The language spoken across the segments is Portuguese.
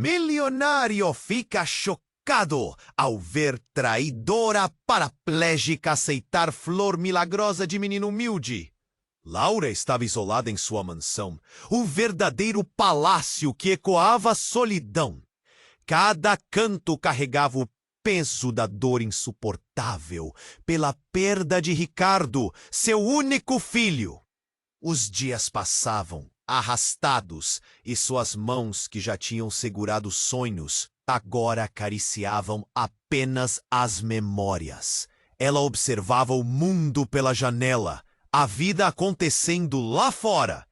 Milionário fica chocado ao ver traidora paraplégica aceitar flor milagrosa de menino humilde. Laura estava isolada em sua mansão, o verdadeiro palácio que ecoava a solidão. Cada canto carregava o peso da dor insuportável pela perda de Ricardo, seu único filho. Os dias passavam, arrastados, e suas mãos, que já tinham segurado sonhos, agora acariciavam apenas as memórias. Ela observava o mundo pela janela, a vida acontecendo lá fora,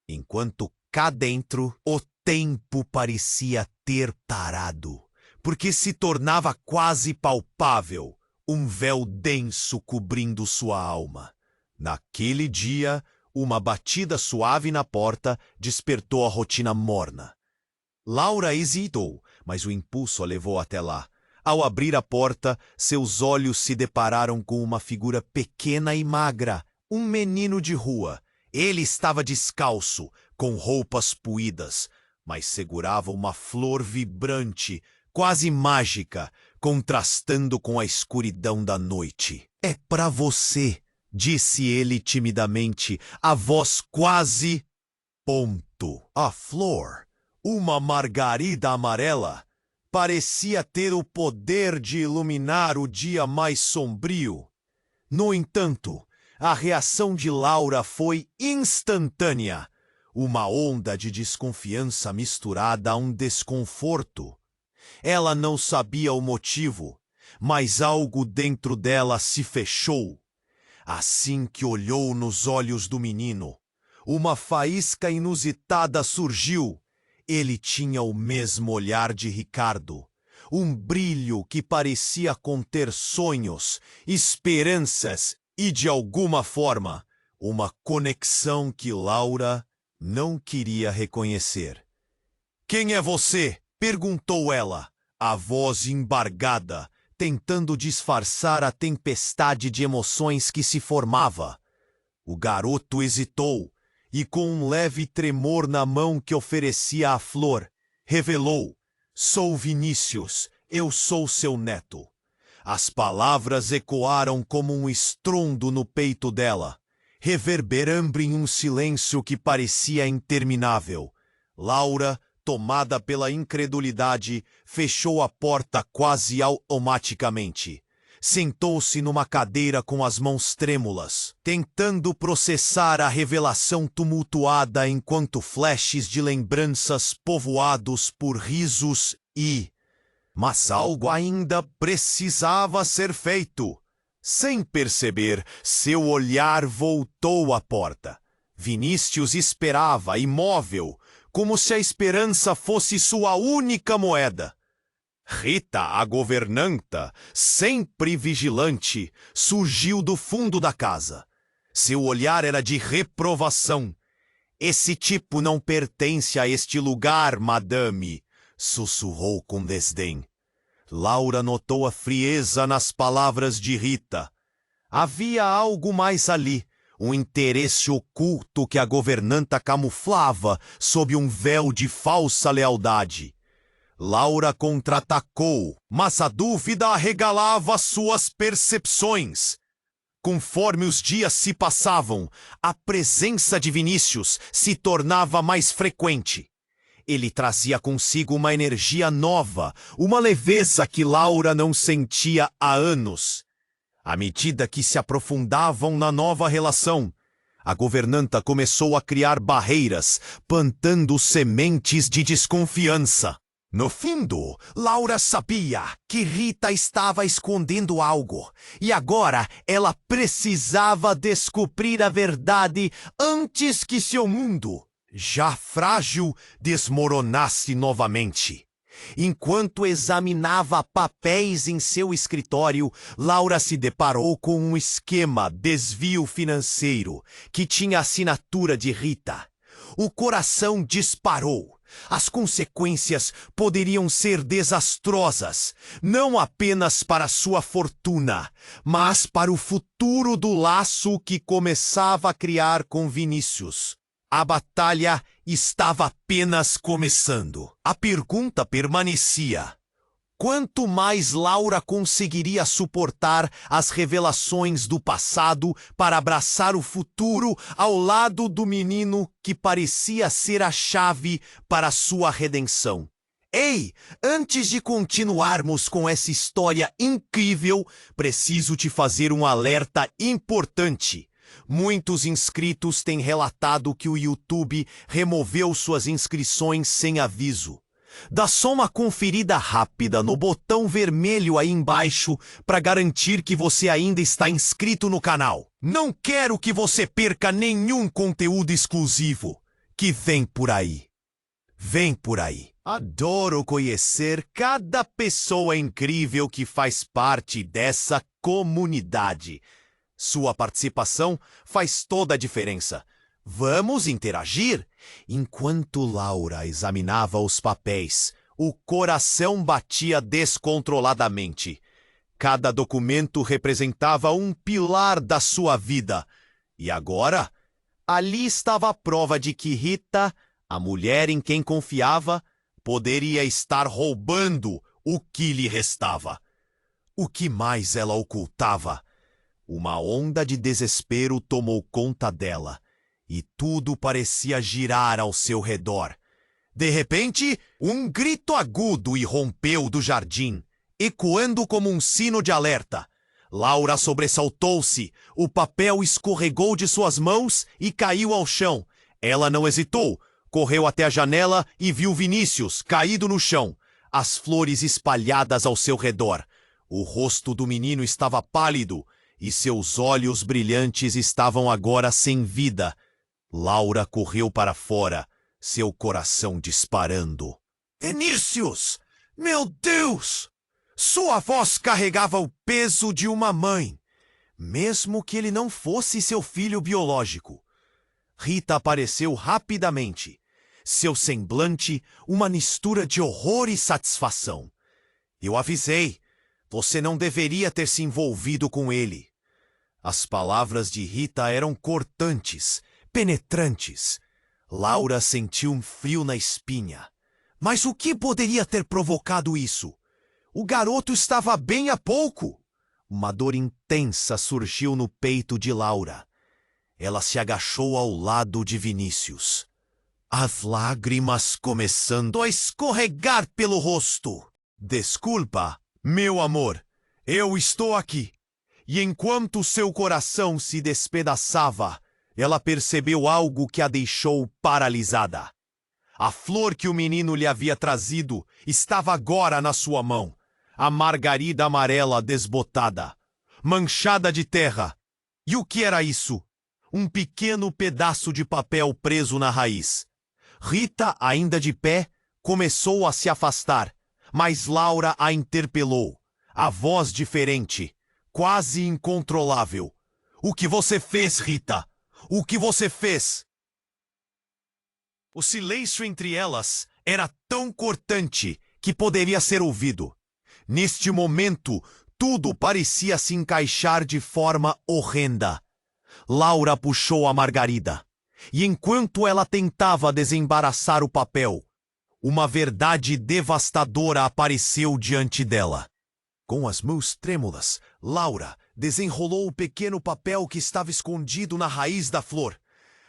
enquanto cá dentro o tempo parecia ter parado, porque se tornava quase palpável, um véu denso cobrindo sua alma. Naquele dia, uma batida suave na porta despertou a rotina morna. Laura hesitou, mas o impulso a levou até lá. Ao abrir a porta, seus olhos se depararam com uma figura pequena e magra, um menino de rua. Ele estava descalço, com roupas puídas, mas segurava uma flor vibrante, quase mágica, contrastando com a escuridão da noite. "É para você", disse ele timidamente, a voz quase... A flor, uma margarida amarela, parecia ter o poder de iluminar o dia mais sombrio. No entanto, a reação de Laura foi instantânea. Uma onda de desconfiança misturada a um desconforto. Ela não sabia o motivo, mas algo dentro dela se fechou. Assim que olhou nos olhos do menino, uma faísca inusitada surgiu. Ele tinha o mesmo olhar de Ricardo, um brilho que parecia conter sonhos, esperanças e, de alguma forma, uma conexão que Laura não queria reconhecer. "Quem é você?", perguntou ela, a voz embargada, tentando disfarçar a tempestade de emoções que se formava. O garoto hesitou e, com um leve tremor na mão que oferecia a flor, revelou: "Sou Vinícius, eu sou seu neto." As palavras ecoaram como um estrondo no peito dela, reverberando em um silêncio que parecia interminável. Laura, tomada pela incredulidade, fechou a porta quase automaticamente. Sentou-se numa cadeira com as mãos trêmulas, tentando processar a revelação tumultuada enquanto flashes de lembranças povoados por risos e... Mas algo ainda precisava ser feito. Sem perceber, seu olhar voltou à porta. Vinícius esperava, imóvel, como se a esperança fosse sua única moeda. Rita, a governanta, sempre vigilante, surgiu do fundo da casa. Seu olhar era de reprovação. "Esse tipo não pertence a este lugar, madame", sussurrou com desdém. Laura notou a frieza nas palavras de Rita. Havia algo mais ali, um interesse oculto que a governanta camuflava sob um véu de falsa lealdade. Laura contra-atacou, mas a dúvida arregalava suas percepções. Conforme os dias se passavam, a presença de Vinícius se tornava mais frequente. Ele trazia consigo uma energia nova, uma leveza que Laura não sentia há anos. À medida que se aprofundavam na nova relação, a governanta começou a criar barreiras, plantando sementes de desconfiança. No fundo, Laura sabia que Rita estava escondendo algo, e agora ela precisava descobrir a verdade antes que seu mundo, já frágil, desmoronasse novamente. Enquanto examinava papéis em seu escritório, Laura se deparou com um esquema desvio financeiro que tinha a assinatura de Rita. O coração disparou. As consequências poderiam ser desastrosas, não apenas para sua fortuna, mas para o futuro do laço que começava a criar com Vinícius. A batalha estava apenas começando. A pergunta permanecia: quanto mais Laura conseguiria suportar as revelações do passado para abraçar o futuro ao lado do menino que parecia ser a chave para sua redenção? Ei, antes de continuarmos com essa história incrível, preciso te fazer um alerta importante. Muitos inscritos têm relatado que o YouTube removeu suas inscrições sem aviso. Dá só uma conferida rápida no botão vermelho aí embaixo para garantir que você ainda está inscrito no canal. Não quero que você perca nenhum conteúdo exclusivo que vem por aí. Vem por aí. Adoro conhecer cada pessoa incrível que faz parte dessa comunidade. Sua participação faz toda a diferença. Vamos interagir? Enquanto Laura examinava os papéis, o coração batia descontroladamente. Cada documento representava um pilar da sua vida. E agora, ali estava a prova de que Rita, a mulher em quem confiava, poderia estar roubando o que lhe restava. O que mais ela ocultava? Uma onda de desespero tomou conta dela, e tudo parecia girar ao seu redor. De repente, um grito agudo irrompeu do jardim, ecoando como um sino de alerta. Laura sobressaltou-se, o papel escorregou de suas mãos e caiu ao chão. Ela não hesitou. Correu até a janela e viu Vinícius caído no chão, as flores espalhadas ao seu redor. O rosto do menino estava pálido e seus olhos brilhantes estavam agora sem vida. Laura correu para fora, seu coração disparando. Vinícius! Meu Deus! Sua voz carregava o peso de uma mãe, mesmo que ele não fosse seu filho biológico. Rita apareceu rapidamente. Seu semblante, uma mistura de horror e satisfação. Eu avisei. Você não deveria ter se envolvido com ele. As palavras de Rita eram cortantes, penetrantes. Laura sentiu um frio na espinha. Mas o que poderia ter provocado isso? O garoto estava bem há pouco. Uma dor intensa surgiu no peito de Laura. Ela se agachou ao lado de Vinícius. As lágrimas começando a escorregar pelo rosto. Desculpa, meu amor, eu estou aqui. E enquanto seu coração se despedaçava, ela percebeu algo que a deixou paralisada. A flor que o menino lhe havia trazido estava agora na sua mão. A margarida amarela desbotada, manchada de terra. E o que era isso? Um pequeno pedaço de papel preso na raiz. Rita, ainda de pé, começou a se afastar, mas Laura a interpelou. A voz diferente, quase incontrolável. O que você fez, Rita? O que você fez? O silêncio entre elas era tão cortante que poderia ser ouvido. Neste momento, tudo parecia se encaixar de forma horrenda. Laura puxou a margarida, e enquanto ela tentava desembaraçar o papel, uma verdade devastadora apareceu diante dela. Com as mãos trêmulas, Laura desenrolou o pequeno papel que estava escondido na raiz da flor.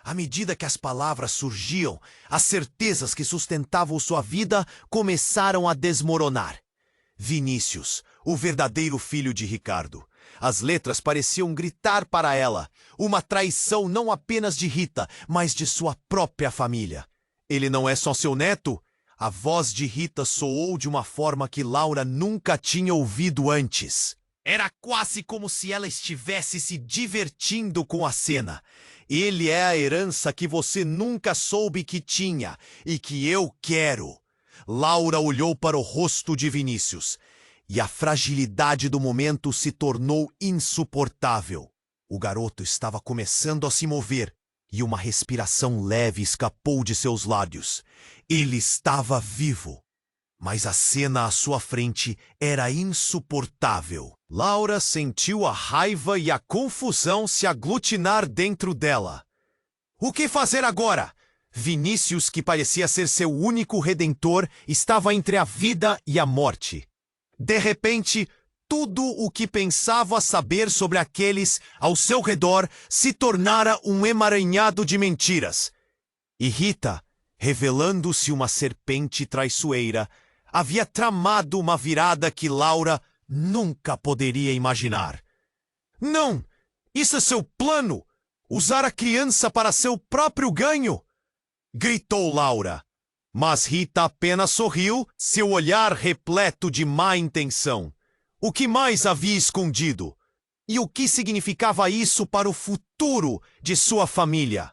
À medida que as palavras surgiam, as certezas que sustentavam sua vida começaram a desmoronar. Vinícius, o verdadeiro filho de Ricardo. As letras pareciam gritar para ela, uma traição não apenas de Rita, mas de sua própria família. Ele não é só seu neto? A voz de Rita soou de uma forma que Laura nunca tinha ouvido antes. Era quase como se ela estivesse se divertindo com a cena. Ele é a herança que você nunca soube que tinha e que eu quero. Laura olhou para o rosto de Vinícius e a fragilidade do momento se tornou insuportável. O garoto estava começando a se mover e uma respiração leve escapou de seus lábios. Ele estava vivo, mas a cena à sua frente era insuportável. Laura sentiu a raiva e a confusão se aglutinar dentro dela. O que fazer agora? Vinícius, que parecia ser seu único redentor, estava entre a vida e a morte. De repente, tudo o que pensava saber sobre aqueles ao seu redor se tornara um emaranhado de mentiras. E Rita, revelando-se uma serpente traiçoeira, havia tramado uma virada que Laura nunca poderia imaginar. Não! Isso é seu plano! Usar a criança para seu próprio ganho! Gritou Laura. Mas Rita apenas sorriu, seu olhar repleto de má intenção. O que mais havia escondido? E o que significava isso para o futuro de sua família?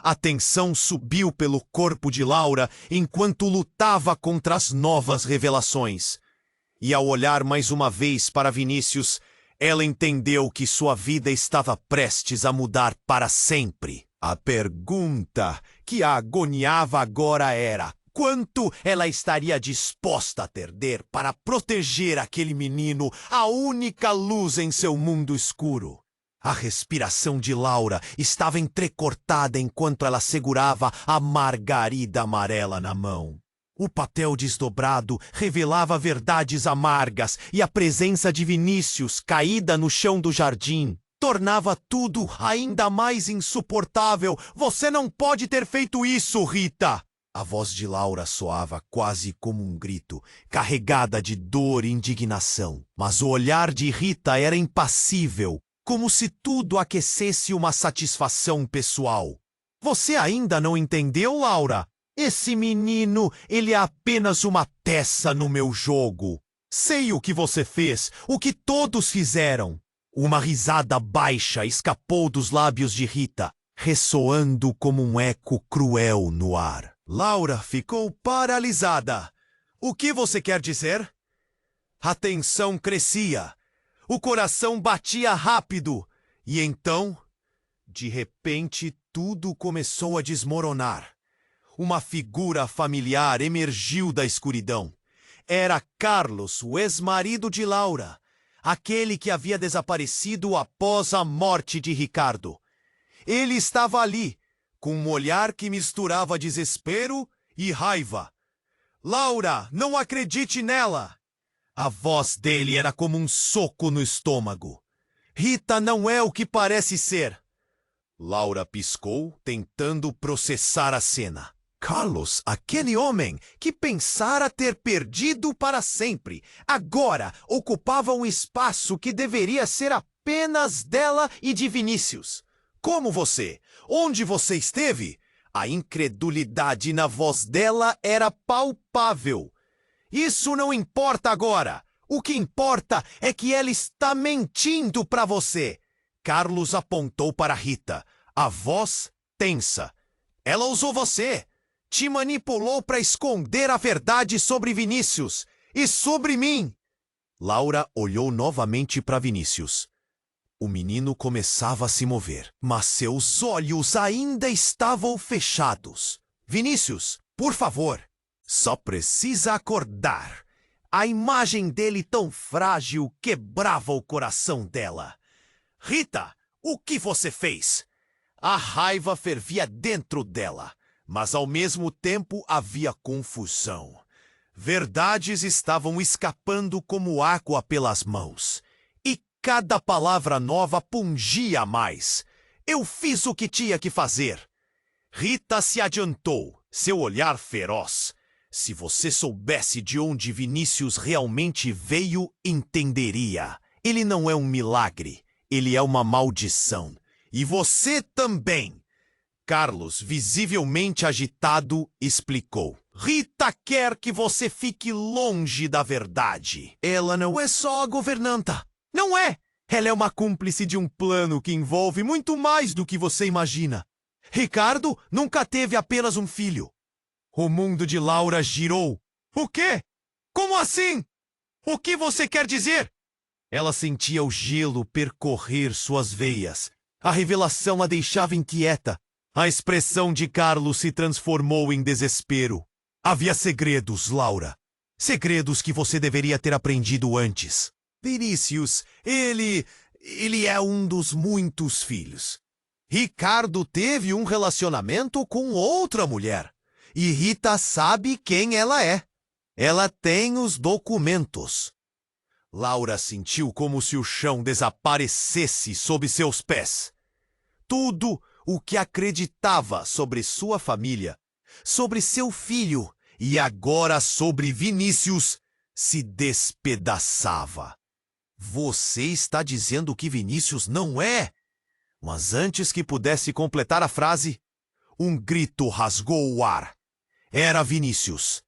A tensão subiu pelo corpo de Laura enquanto lutava contra as novas revelações. E ao olhar mais uma vez para Vinícius, ela entendeu que sua vida estava prestes a mudar para sempre. A pergunta que a agoniava agora era: quanto ela estaria disposta a perder para proteger aquele menino, a única luz em seu mundo escuro? A respiração de Laura estava entrecortada enquanto ela segurava a margarida amarela na mão. O papel desdobrado revelava verdades amargas e a presença de Vinícius, caída no chão do jardim, tornava tudo ainda mais insuportável. Você não pode ter feito isso, Rita! A voz de Laura soava quase como um grito, carregada de dor e indignação. Mas o olhar de Rita era impassível, como se tudo aquecesse uma satisfação pessoal. Você ainda não entendeu, Laura? Esse menino, ele é apenas uma peça no meu jogo. Sei o que você fez, o que todos fizeram. Uma risada baixa escapou dos lábios de Rita, ressoando como um eco cruel no ar. Laura ficou paralisada. O que você quer dizer? A tensão crescia. O coração batia rápido. E então, de repente, tudo começou a desmoronar. Uma figura familiar emergiu da escuridão. Era Carlos, o ex-marido de Laura, aquele que havia desaparecido após a morte de Ricardo. Ele estava ali, com um olhar que misturava desespero e raiva. Laura, não acredite nela! A voz dele era como um soco no estômago. Rita não é o que parece ser. Laura piscou, tentando processar a cena. Carlos, aquele homem que pensara ter perdido para sempre, agora ocupava um espaço que deveria ser apenas dela e de Vinícius. Como você? Onde você esteve? A incredulidade na voz dela era palpável. Isso não importa agora. O que importa é que ela está mentindo para você. Carlos apontou para Rita, a voz tensa. Ela usou você. Te manipulou para esconder a verdade sobre Vinícius e sobre mim. Laura olhou novamente para Vinícius. O menino começava a se mover, mas seus olhos ainda estavam fechados. Vinícius, por favor, só precisa acordar. A imagem dele tão frágil quebrava o coração dela. Rita, o que você fez? A raiva fervia dentro dela. Mas ao mesmo tempo havia confusão. Verdades estavam escapando como água pelas mãos. E cada palavra nova pungia mais. Eu fiz o que tinha que fazer. Rita se adiantou, seu olhar feroz. Se você soubesse de onde Vinícius realmente veio, entenderia. Ele não é um milagre, ele é uma maldição. E você também. Carlos, visivelmente agitado, explicou. Rita quer que você fique longe da verdade. Ela não é só a governanta. Não é! Ela é uma cúmplice de um plano que envolve muito mais do que você imagina. Ricardo nunca teve apenas um filho. O mundo de Laura girou. O quê? Como assim? O que você quer dizer? Ela sentia o gelo percorrer suas veias. A revelação a deixava inquieta. A expressão de Carlos se transformou em desespero. Havia segredos, Laura. Segredos que você deveria ter aprendido antes. Vinícius, ele é um dos muitos filhos. Ricardo teve um relacionamento com outra mulher. E Rita sabe quem ela é. Ela tem os documentos. Laura sentiu como se o chão desaparecesse sob seus pés. Tudo o que acreditava sobre sua família, sobre seu filho e agora sobre Vinícius se despedaçava. Você está dizendo que Vinícius não é? Mas antes que pudesse completar a frase, um grito rasgou o ar. Era Vinícius.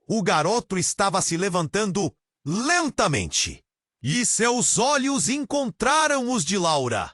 O garoto estava se levantando lentamente, e seus olhos encontraram os de Laura.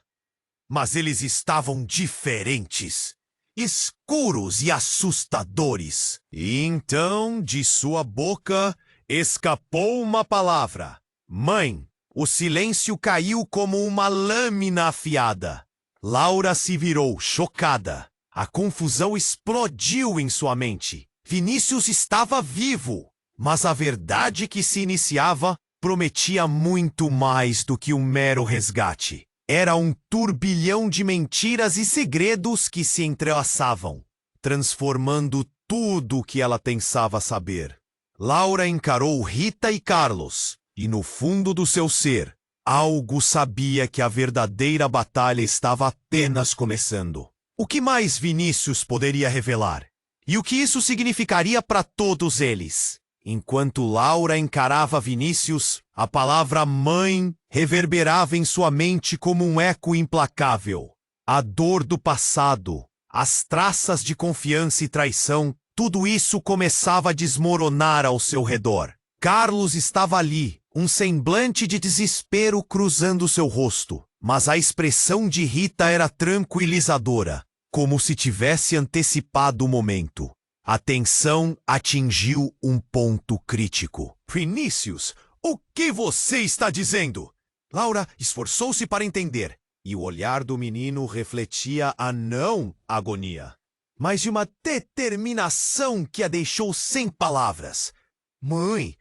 Mas eles estavam diferentes, escuros e assustadores. E então, de sua boca, escapou uma palavra. Mãe. O silêncio caiu como uma lâmina afiada. Laura se virou, chocada. A confusão explodiu em sua mente. Vinícius estava vivo, mas a verdade que se iniciava prometia muito mais do que um mero resgate. Era um turbilhão de mentiras e segredos que se entrelaçavam, transformando tudo o que ela pensava saber. Laura encarou Rita e Carlos, e no fundo do seu ser, algo sabia que a verdadeira batalha estava apenas começando. O que mais Vinícius poderia revelar? E o que isso significaria para todos eles? Enquanto Laura encarava Vinícius, a palavra mãe reverberava em sua mente como um eco implacável. A dor do passado, as traças de confiança e traição, tudo isso começava a desmoronar ao seu redor. Carlos estava ali, um semblante de desespero cruzando seu rosto, mas a expressão de Rita era tranquilizadora, como se tivesse antecipado o momento. A tensão atingiu um ponto crítico. Vinícius, o que você está dizendo? Laura esforçou-se para entender, e o olhar do menino refletia a não agonia, mas de uma determinação que a deixou sem palavras. Mãe,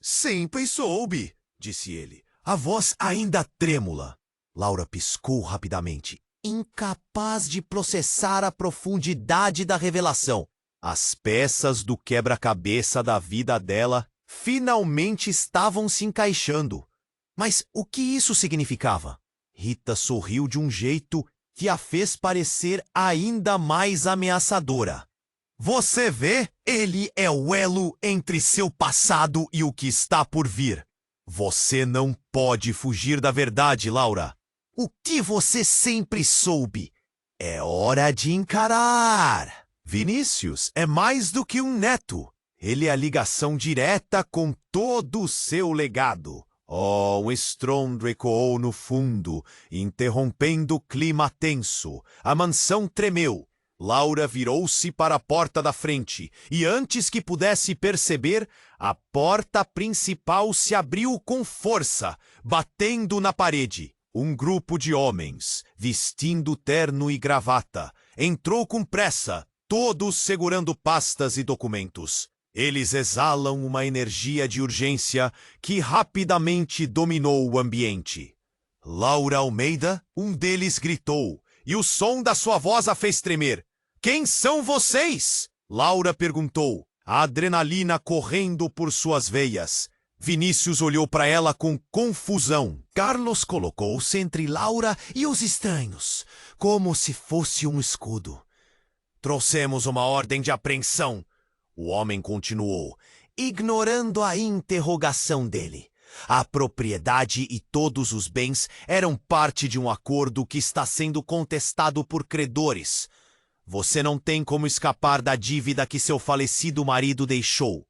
sempre soube, disse ele, a voz ainda trêmula. Laura piscou rapidamente, incapaz de processar a profundidade da revelação. As peças do quebra-cabeça da vida dela finalmente estavam se encaixando. Mas o que isso significava? Rita sorriu de um jeito que a fez parecer ainda mais ameaçadora. Você vê? Ele é o elo entre seu passado e o que está por vir. Você não pode fugir da verdade, Laura. O que você sempre soube? É hora de encarar. Vinícius é mais do que um neto. Ele é a ligação direta com todo o seu legado. Oh, um estrondo ecoou no fundo, interrompendo o clima tenso. A mansão tremeu. Laura virou-se para a porta da frente, e antes que pudesse perceber, a porta principal se abriu com força, batendo na parede. Um grupo de homens, vestindo terno e gravata, entrou com pressa, todos segurando pastas e documentos. Eles exalam uma energia de urgência que rapidamente dominou o ambiente. Laura Almeida, um deles gritou, e o som da sua voz a fez tremer. Quem são vocês? Laura perguntou, a adrenalina correndo por suas veias. Vinícius olhou para ela com confusão. Carlos colocou-se entre Laura e os estranhos, como se fosse um escudo. Trouxemos uma ordem de apreensão. O homem continuou, ignorando a interrogação dele. A propriedade e todos os bens eram parte de um acordo que está sendo contestado por credores. Você não tem como escapar da dívida que seu falecido marido deixou.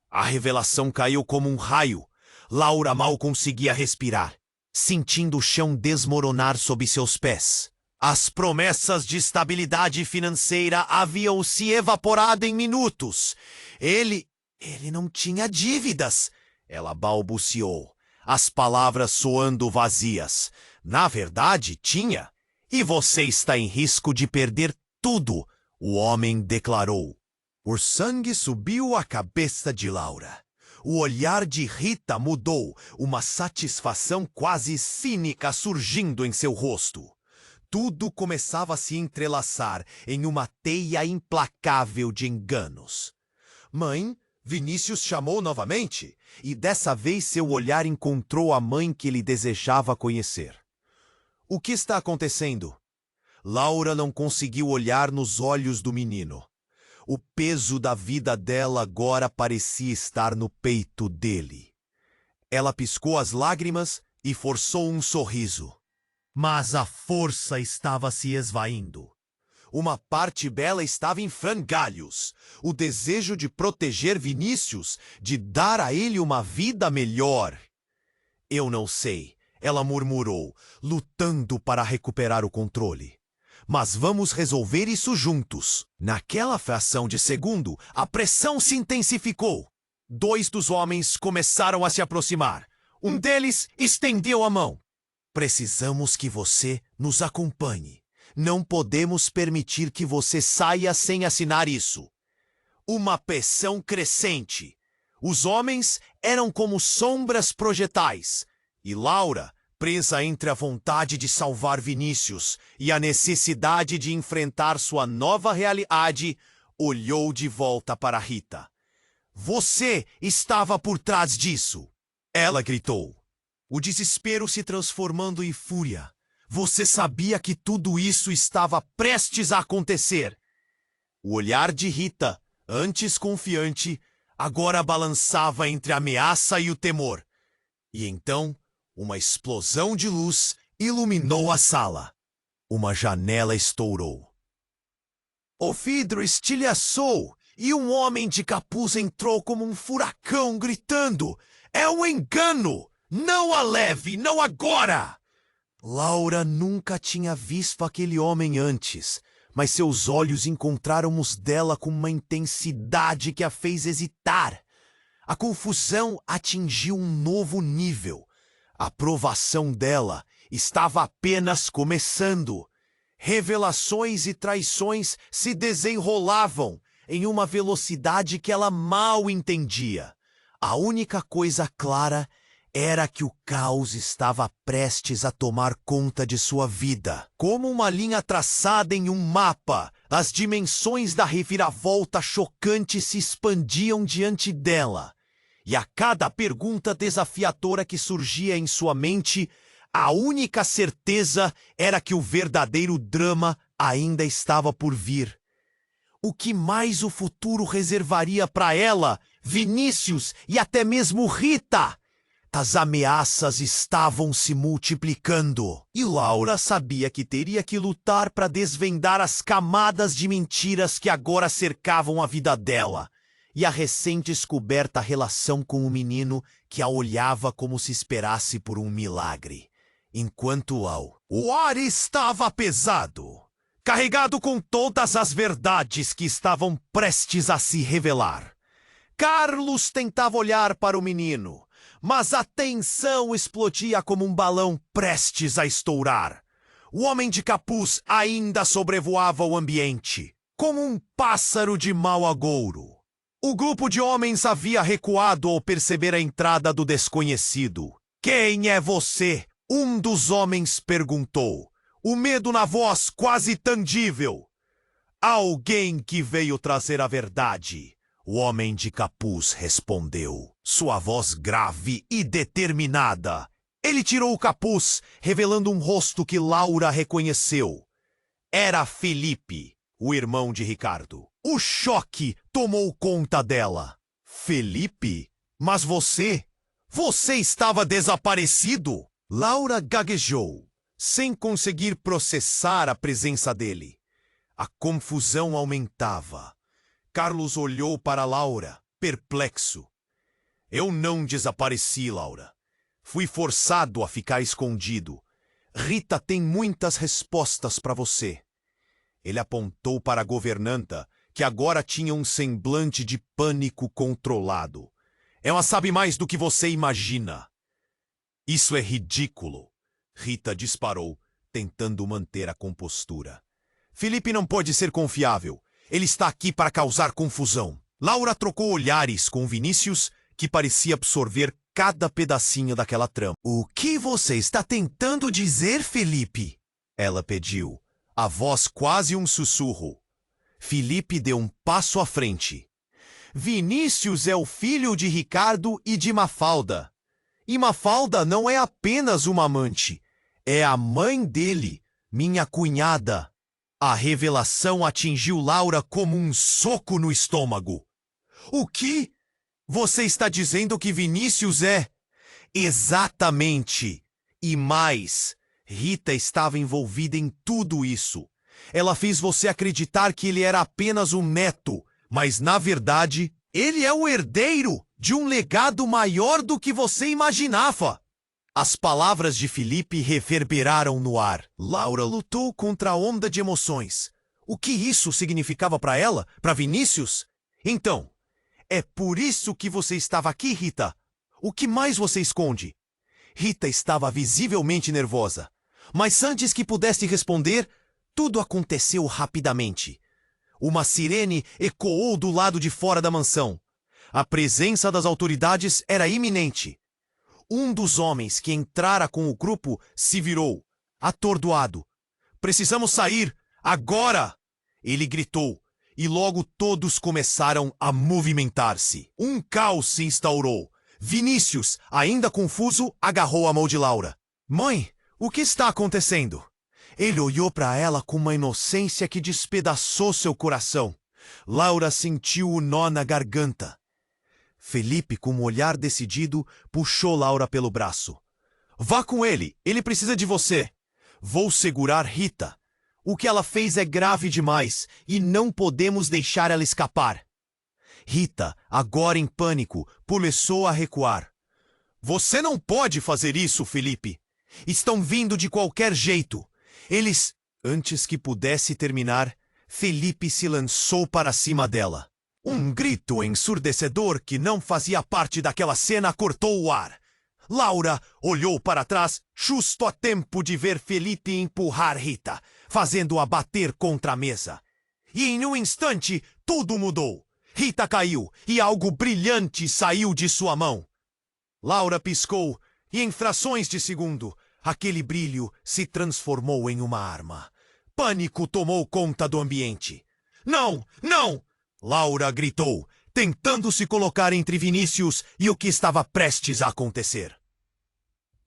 A revelação caiu como um raio. Laura mal conseguia respirar, sentindo o chão desmoronar sob seus pés. As promessas de estabilidade financeira haviam se evaporado em minutos. Ele não tinha dívidas. Ela balbuciou, as palavras soando vazias. Na verdade, tinha. E você está em risco de perder tudo, o homem declarou. O sangue subiu à cabeça de Laura. O olhar de Rita mudou, uma satisfação quase cínica surgindo em seu rosto. Tudo começava a se entrelaçar em uma teia implacável de enganos. Mãe, Vinícius chamou novamente, e dessa vez seu olhar encontrou a mãe que ele desejava conhecer. O que está acontecendo? Laura não conseguiu olhar nos olhos do menino. O peso da vida dela agora parecia estar no peito dele. Ela piscou as lágrimas e forçou um sorriso. Mas a força estava se esvaindo. Uma parte dela estava em frangalhos. O desejo de proteger Vinícius, de dar a ele uma vida melhor. Eu não sei, ela murmurou, lutando para recuperar o controle. Mas vamos resolver isso juntos. Naquela fração de segundo, a pressão se intensificou. 2 dos homens começaram a se aproximar. Um deles estendeu a mão. Precisamos que você nos acompanhe. Não podemos permitir que você saia sem assinar isso. Uma pressão crescente. Os homens eram como sombras projetais. E Laura, presa entre a vontade de salvar Vinícius e a necessidade de enfrentar sua nova realidade, olhou de volta para Rita. Você estava por trás disso! Ela gritou. O desespero se transformando em fúria. Você sabia que tudo isso estava prestes a acontecer. O olhar de Rita, antes confiante, agora balançava entre a ameaça e o temor. E então, uma explosão de luz iluminou a sala. Uma janela estourou. O vidro estilhaçou e um homem de capuz entrou como um furacão, gritando: "É um engano! Não a leve, não agora!" Laura nunca tinha visto aquele homem antes, mas seus olhos encontraram os dela com uma intensidade que a fez hesitar. A confusão atingiu um novo nível. A provação dela estava apenas começando. Revelações e traições se desenrolavam em uma velocidade que ela mal entendia. A única coisa clara era que o caos estava prestes a tomar conta de sua vida. Como uma linha traçada em um mapa, as dimensões da reviravolta chocante se expandiam diante dela. E a cada pergunta desafiadora que surgia em sua mente, a única certeza era que o verdadeiro drama ainda estava por vir. O que mais o futuro reservaria para ela, Vinícius e até mesmo Rita? As ameaças estavam se multiplicando, e Laura sabia que teria que lutar para desvendar as camadas de mentiras que agora cercavam a vida dela, e a recém-descoberta relação com o menino que a olhava como se esperasse por um milagre. Enquanto o ar estava pesado, carregado com todas as verdades que estavam prestes a se revelar. Carlos tentava olhar para o menino, mas a tensão explodia como um balão prestes a estourar. O homem de capuz ainda sobrevoava o ambiente, como um pássaro de mau agouro. O grupo de homens havia recuado ao perceber a entrada do desconhecido. "Quem é você?" um dos homens perguntou, o medo na voz quase tangível. "Alguém que veio trazer a verdade", o homem de capuz respondeu, sua voz grave e determinada. Ele tirou o capuz, revelando um rosto que Laura reconheceu. Era Felipe, o irmão de Ricardo. O choque tomou conta dela. "Felipe? Mas você estava desaparecido?" Laura gaguejou, sem conseguir processar a presença dele. A confusão aumentava. Carlos olhou para Laura, perplexo. "Eu não desapareci, Laura. Fui forçado a ficar escondido. Rita tem muitas respostas para você." Ele apontou para a governanta, que agora tinha um semblante de pânico controlado. "Ela sabe mais do que você imagina." "Isso é ridículo." Rita disparou, tentando manter a compostura. "Felipe não pode ser confiável. Ele está aqui para causar confusão." Laura trocou olhares com Vinícius, que parecia absorver cada pedacinho daquela trama. "O que você está tentando dizer, Felipe?" Ela pediu, a voz quase um sussurro. Felipe deu um passo à frente. Vinícius é o filho de Ricardo e de Mafalda. E Mafalda não é apenas uma amante, é a mãe dele, minha cunhada. A revelação atingiu Laura como um soco no estômago. O que? Você está dizendo que Vinícius é? Exatamente. E mais, Rita estava envolvida em tudo isso. Ela fez você acreditar que ele era apenas um neto, mas na verdade, ele é o herdeiro de um legado maior do que você imaginava. As palavras de Felipe reverberaram no ar. Laura lutou contra a onda de emoções. O que isso significava para ela? Para Vinícius? Então, é por isso que você estava aqui, Rita? O que mais você esconde? Rita estava visivelmente nervosa. Mas antes que pudesse responder, tudo aconteceu rapidamente. Uma sirene ecoou do lado de fora da mansão. A presença das autoridades era iminente. Um dos homens que entrara com o grupo se virou, atordoado. Precisamos sair, agora! Ele gritou, e logo todos começaram a movimentar-se. Um caos se instaurou. Vinícius, ainda confuso, agarrou a mão de Laura. Mãe, o que está acontecendo? Ele olhou para ela com uma inocência que despedaçou seu coração. Laura sentiu o nó na garganta. Felipe, com um olhar decidido, puxou Laura pelo braço. Vá com ele precisa de você. Vou segurar Rita. O que ela fez é grave demais e não podemos deixar ela escapar. Rita, agora em pânico, começou a recuar. Você não pode fazer isso, Felipe. Estão vindo de qualquer jeito. Eles... Antes que pudesse terminar, Felipe se lançou para cima dela. Um grito ensurdecedor que não fazia parte daquela cena cortou o ar. Laura olhou para trás, justo a tempo de ver Felipe empurrar Rita, fazendo-a bater contra a mesa. E em um instante, tudo mudou. Rita caiu e algo brilhante saiu de sua mão. Laura piscou e em frações de segundo, aquele brilho se transformou em uma arma. Pânico tomou conta do ambiente. Não! Não! Laura gritou, tentando se colocar entre Vinícius e o que estava prestes a acontecer.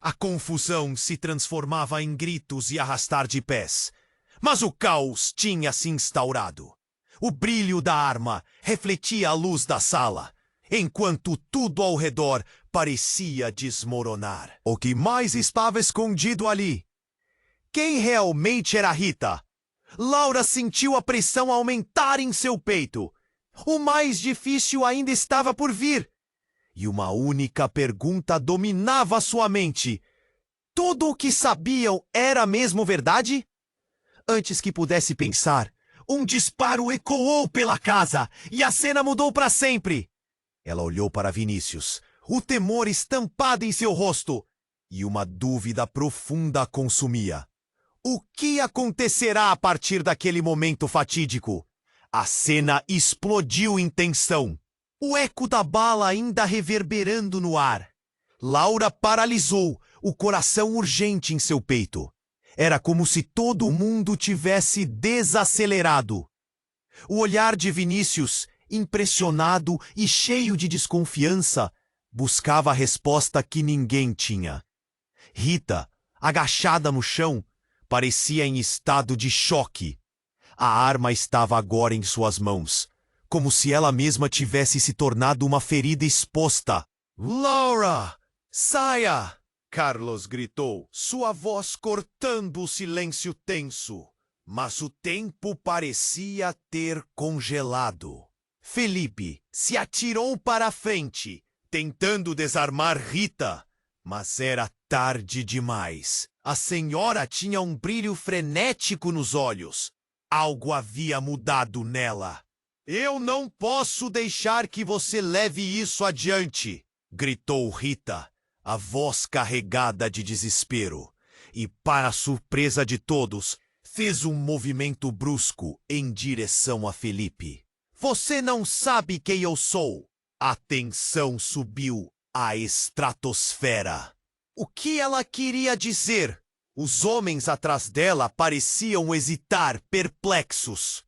A confusão se transformava em gritos e arrastar de pés. Mas o caos tinha se instaurado. O brilho da arma refletia a luz da sala, enquanto tudo ao redor parecia desmoronar. O que mais estava escondido ali? Quem realmente era Rita? Laura sentiu a pressão aumentar em seu peito. O mais difícil ainda estava por vir. E uma única pergunta dominava sua mente. Tudo o que sabiam era mesmo verdade? Antes que pudesse pensar, um disparo ecoou pela casa e a cena mudou para sempre. Ela olhou para Vinícius, o temor estampado em seu rosto, e uma dúvida profunda a consumia. O que acontecerá a partir daquele momento fatídico? A cena explodiu em tensão. O eco da bala ainda reverberando no ar. Laura paralisou, o coração urgente em seu peito. Era como se todo mundo tivesse desacelerado. O olhar de Vinícius, impressionado e cheio de desconfiança, buscava a resposta que ninguém tinha. Rita, agachada no chão, parecia em estado de choque. A arma estava agora em suas mãos, como se ela mesma tivesse se tornado uma ferida exposta. Laura! Saia! Carlos gritou, sua voz cortando o silêncio tenso. Mas o tempo parecia ter congelado. Felipe se atirou para a frente, tentando desarmar Rita. Mas era tarde demais. A senhora tinha um brilho frenético nos olhos. Algo havia mudado nela. Eu não posso deixar que você leve isso adiante, gritou Rita, a voz carregada de desespero. E, para a surpresa de todos, fez um movimento brusco em direção a Felipe. Você não sabe quem eu sou. A tensão subiu à estratosfera. O que ela queria dizer? Os homens atrás dela pareciam hesitar, perplexos.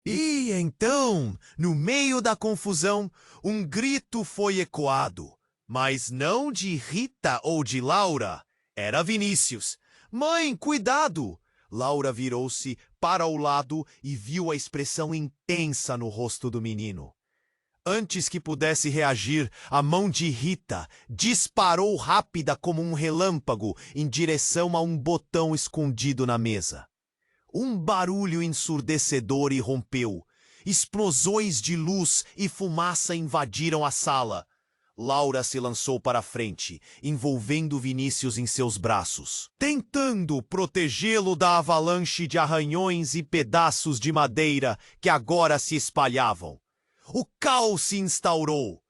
E então, no meio da confusão, um grito foi ecoado, mas não de Rita ou de Laura. Era Vinícius. Mãe, cuidado! Laura virou-se para o lado e viu a expressão intensa no rosto do menino. Antes que pudesse reagir, a mão de Rita disparou rápida como um relâmpago em direção a um botão escondido na mesa. Um barulho ensurdecedor irrompeu. Explosões de luz e fumaça invadiram a sala. Laura se lançou para a frente, envolvendo Vinícius em seus braços, tentando protegê-lo da avalanche de arranhões e pedaços de madeira que agora se espalhavam. O caos se instaurou.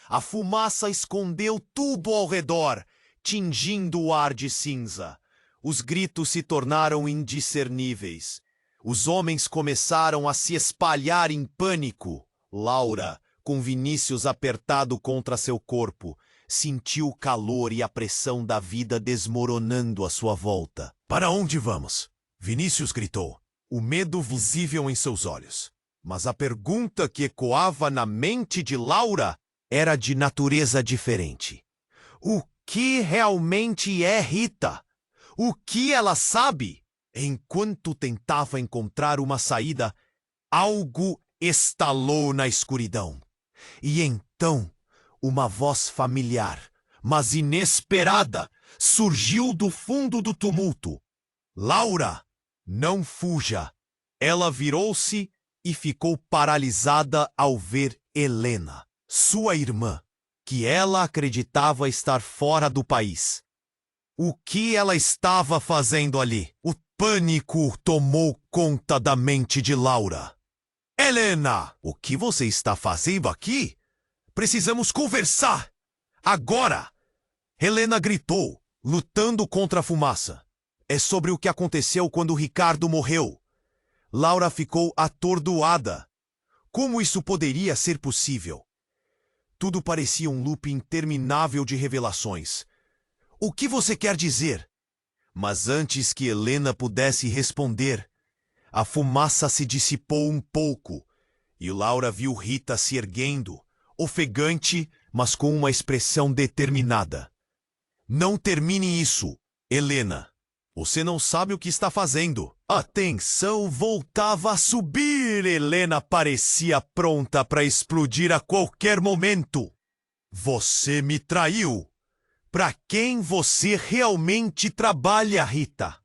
A fumaça escondeu tudo ao redor, tingindo o ar de cinza. Os gritos se tornaram indiscerníveis. Os homens começaram a se espalhar em pânico. Laura, com Vinícius apertado contra seu corpo, sentiu o calor e a pressão da vida desmoronando à sua volta. Para onde vamos? Vinícius gritou, o medo visível em seus olhos. Mas a pergunta que ecoava na mente de Laura era de natureza diferente. O que realmente é Rita? O que ela sabe? Enquanto tentava encontrar uma saída, algo estalou na escuridão. E então, uma voz familiar, mas inesperada, surgiu do fundo do tumulto. Laura, não fuja! Ela virou-se e ficou paralisada ao ver Helena, sua irmã, que ela acreditava estar fora do país. O que ela estava fazendo ali? O pânico tomou conta da mente de Laura. Helena, o que você está fazendo aqui? Precisamos conversar! Agora! Helena gritou, lutando contra a fumaça. É sobre o que aconteceu quando Ricardo morreu. Laura ficou atordoada. Como isso poderia ser possível? Tudo parecia um loop interminável de revelações. O que você quer dizer? Mas antes que Helena pudesse responder, a fumaça se dissipou um pouco e Laura viu Rita se erguendo, ofegante, mas com uma expressão determinada. Não termine isso, Helena. Você não sabe o que está fazendo. A tensão voltava a subir. Helena parecia pronta para explodir a qualquer momento. Você me traiu. Para quem você realmente trabalha, Rita?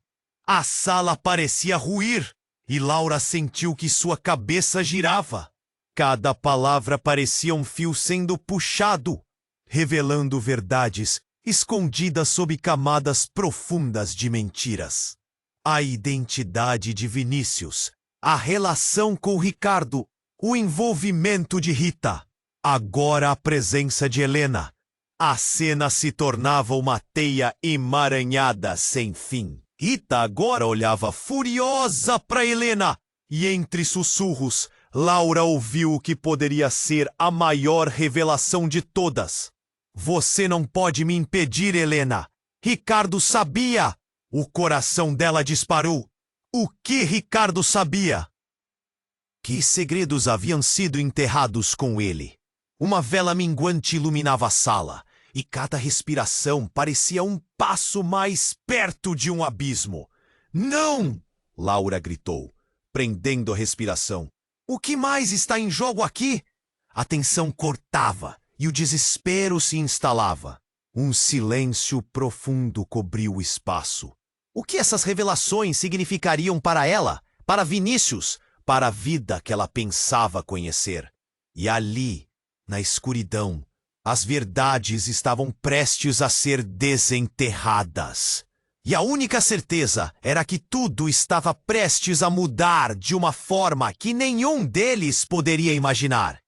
A sala parecia ruir e Laura sentiu que sua cabeça girava. Cada palavra parecia um fio sendo puxado, revelando verdades escondidas sob camadas profundas de mentiras. A identidade de Vinícius, a relação com Ricardo, o envolvimento de Rita, agora a presença de Helena. A cena se tornava uma teia emaranhada sem fim. Rita agora olhava furiosa para Helena e entre sussurros, Laura ouviu o que poderia ser a maior revelação de todas. Você não pode me impedir, Helena. Ricardo sabia. O coração dela disparou. O que Ricardo sabia? Que segredos haviam sido enterrados com ele? Uma vela minguante iluminava a sala, e cada respiração parecia um passo mais perto de um abismo. Não! Laura gritou, prendendo a respiração. O que mais está em jogo aqui? A tensão cortava e o desespero se instalava. Um silêncio profundo cobriu o espaço. O que essas revelações significariam para ela, para Vinícius, para a vida que ela pensava conhecer? E ali, na escuridão, as verdades estavam prestes a ser desenterradas. E a única certeza era que tudo estava prestes a mudar de uma forma que nenhum deles poderia imaginar.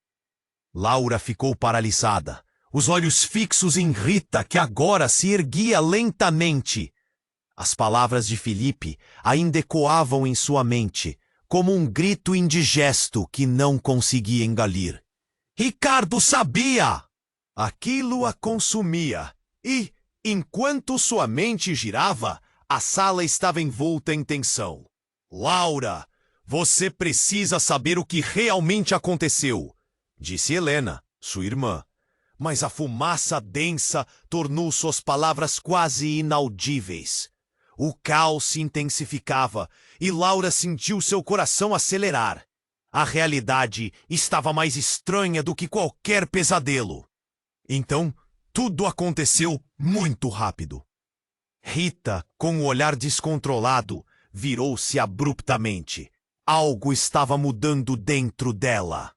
Laura ficou paralisada, os olhos fixos em Rita, que agora se erguia lentamente. As palavras de Felipe ainda ecoavam em sua mente, como um grito indigesto que não conseguia engolir. Ricardo sabia! Aquilo a consumia, e, enquanto sua mente girava, A sala estava envolta em tensão. Laura, você precisa saber o que realmente aconteceu, disse Helena, sua irmã. Mas a fumaça densa tornou suas palavras quase inaudíveis. O caos se intensificava e Laura sentiu seu coração acelerar. A realidade estava mais estranha do que qualquer pesadelo. Então, tudo aconteceu muito rápido. Rita, com o olhar descontrolado, virou-se abruptamente. Algo estava mudando dentro dela.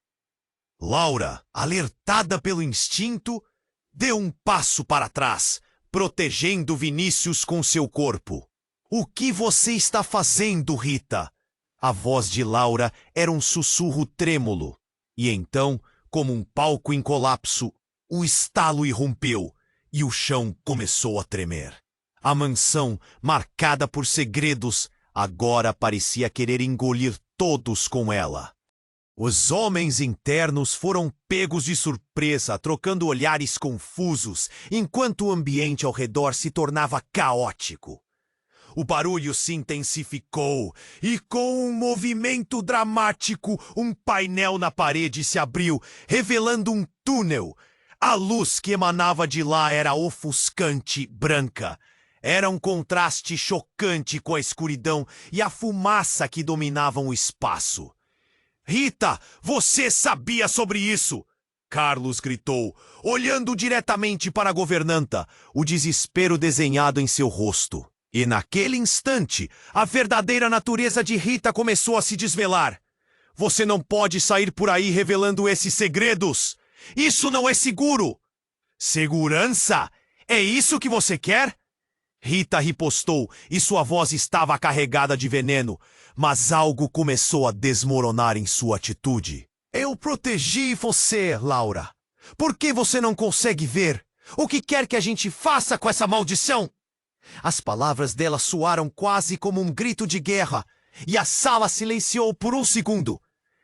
Laura, alertada pelo instinto, deu um passo para trás, protegendo Vinícius com seu corpo. O que você está fazendo, Rita? A voz de Laura era um sussurro trêmulo. E então, como um palco em colapso, o estalo irrompeu e o chão começou a tremer. A mansão, marcada por segredos, agora parecia querer engolir todos com ela. Os homens internos foram pegos de surpresa, trocando olhares confusos, enquanto o ambiente ao redor se tornava caótico. O barulho se intensificou e, com um movimento dramático, um painel na parede se abriu, revelando um túnel. A luz que emanava de lá era ofuscante, branca. Era um contraste chocante com a escuridão e a fumaça que dominavam o espaço. Rita, você sabia sobre isso? Carlos gritou, olhando diretamente para a governanta, o desespero desenhado em seu rosto. E naquele instante, a verdadeira natureza de Rita começou a se desvelar. Você não pode sair por aí revelando esses segredos. Isso não é seguro. Segurança? É isso que você quer? Rita ripostou e sua voz estava carregada de veneno, mas algo começou a desmoronar em sua atitude. Eu protegi você, Laura. Por que você não consegue ver? O que quer que a gente faça com essa maldição? As palavras dela soaram quase como um grito de guerra, e a sala silenciou por um segundo.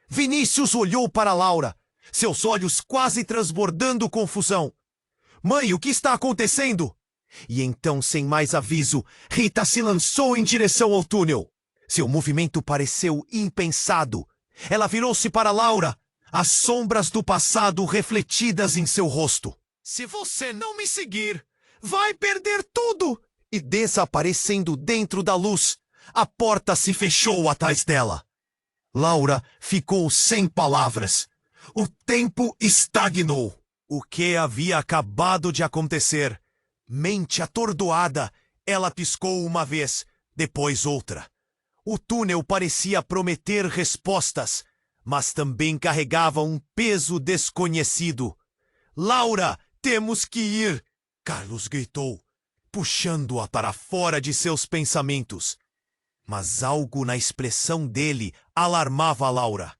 Vinícius olhou para Laura, seus olhos quase transbordando confusão. Mãe, o que está acontecendo? E então, sem mais aviso, Rita se lançou em direção ao túnel. Seu movimento pareceu impensado. Ela virou-se para Laura, as sombras do passado refletidas em seu rosto. Se você não me seguir, vai perder tudo! E desaparecendo dentro da luz, a porta se fechou atrás dela. Laura ficou sem palavras. O tempo estagnou. O que havia acabado de acontecer? Mente atordoada, ela piscou uma vez, depois outra. O túnel parecia prometer respostas, mas também carregava um peso desconhecido. Laura, temos que ir! Carlos gritou, puxando-a para fora de seus pensamentos. Mas algo na expressão dele alarmava a Laura.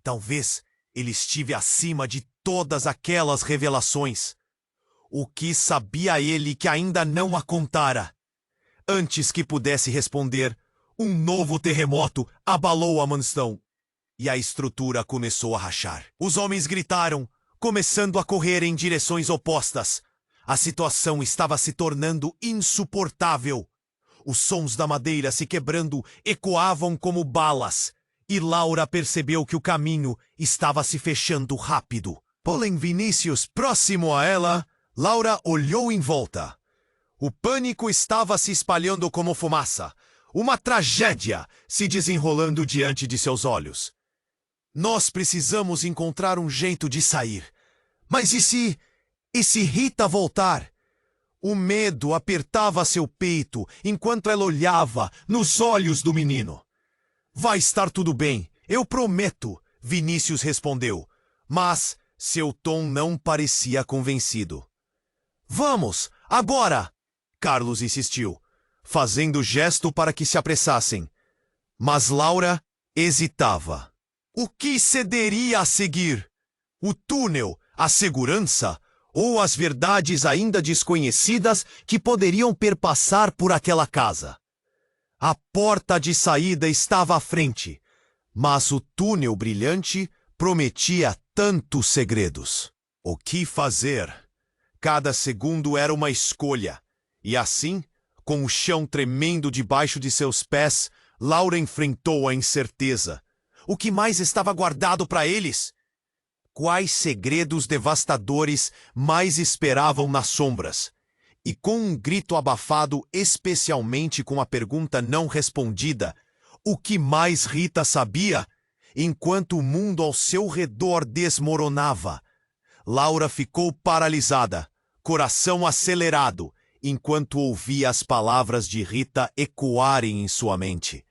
Talvez ele estive acima de todas aquelas revelações. O que sabia ele que ainda não a contara? Antes que pudesse responder, um novo terremoto abalou a mansão. E a estrutura começou a rachar. Os homens gritaram, começando a correr em direções opostas. A situação estava se tornando insuportável. Os sons da madeira se quebrando ecoavam como balas. E Laura percebeu que o caminho estava se fechando rápido. Porém, Vinícius, próximo a ela, Laura olhou em volta. O pânico estava se espalhando como fumaça. Uma tragédia se desenrolando diante de seus olhos. Nós precisamos encontrar um jeito de sair. Mas e se Rita voltar? O medo apertava seu peito enquanto ela olhava nos olhos do menino. Vai estar tudo bem, eu prometo, Vinícius respondeu. Mas seu tom não parecia convencido. Vamos, agora! Carlos insistiu, fazendo gesto para que se apressassem. Mas Laura hesitava. O que cederia a seguir? O túnel, a segurança ou as verdades ainda desconhecidas que poderiam perpassar por aquela casa? A porta de saída estava à frente, mas o túnel brilhante prometia tantos segredos. O que fazer? Cada segundo era uma escolha, e assim, Com o chão tremendo debaixo de seus pés, Laura enfrentou a incerteza. O que mais estava guardado para eles? Quais segredos devastadores mais esperavam nas sombras? E com um grito abafado, especialmente com a pergunta não respondida, o que mais Rita sabia? Enquanto o mundo ao seu redor desmoronava, Laura ficou paralisada, coração acelerado, enquanto ouvia as palavras de Rita ecoarem em sua mente.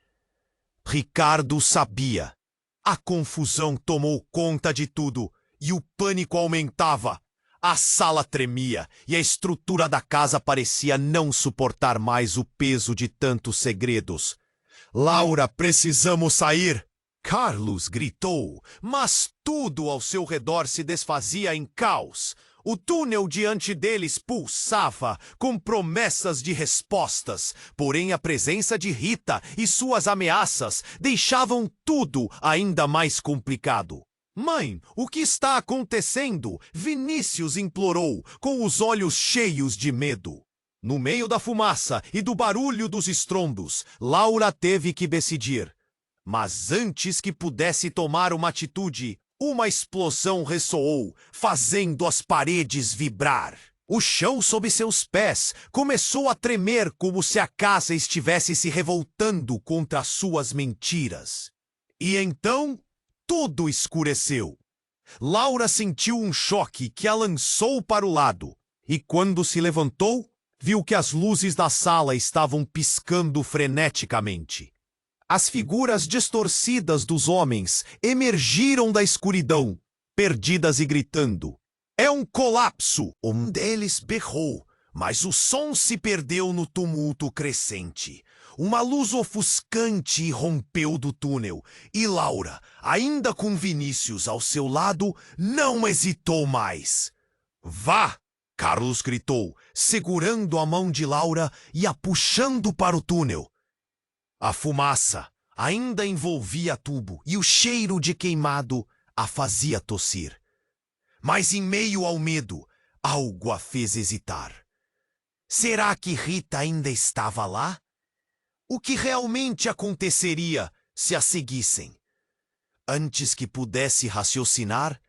Ricardo sabia. A confusão tomou conta de tudo e o pânico aumentava. A sala tremia e a estrutura da casa parecia não suportar mais o peso de tantos segredos. Laura, precisamos sair! Carlos gritou, mas tudo ao seu redor se desfazia em caos. O túnel diante deles pulsava com promessas de respostas, porém a presença de Rita e suas ameaças deixavam tudo ainda mais complicado. Mãe, o que está acontecendo? Vinícius implorou, com os olhos cheios de medo. No meio da fumaça e do barulho dos estrondos, Laura teve que decidir. Mas antes que pudesse tomar uma atitude, uma explosão ressoou, fazendo as paredes vibrar. O chão sob seus pés começou a tremer como se a casa estivesse se revoltando contra suas mentiras. E então, tudo escureceu. Laura sentiu um choque que a lançou para o lado, e quando se levantou, viu que as luzes da sala estavam piscando freneticamente. As figuras distorcidas dos homens emergiram da escuridão, perdidas e gritando. É um colapso! Um deles berrou, mas o som se perdeu no tumulto crescente. Uma luz ofuscante rompeu do túnel, e Laura, ainda com Vinícius ao seu lado, não hesitou mais. Vá! Carlos gritou, segurando a mão de Laura e a puxando para o túnel. A fumaça ainda envolvia tubo e o cheiro de queimado a fazia tossir. Mas em meio ao medo, algo a fez hesitar. Será que Rita ainda estava lá? O que realmente aconteceria se a seguissem? Antes que pudesse raciocinar,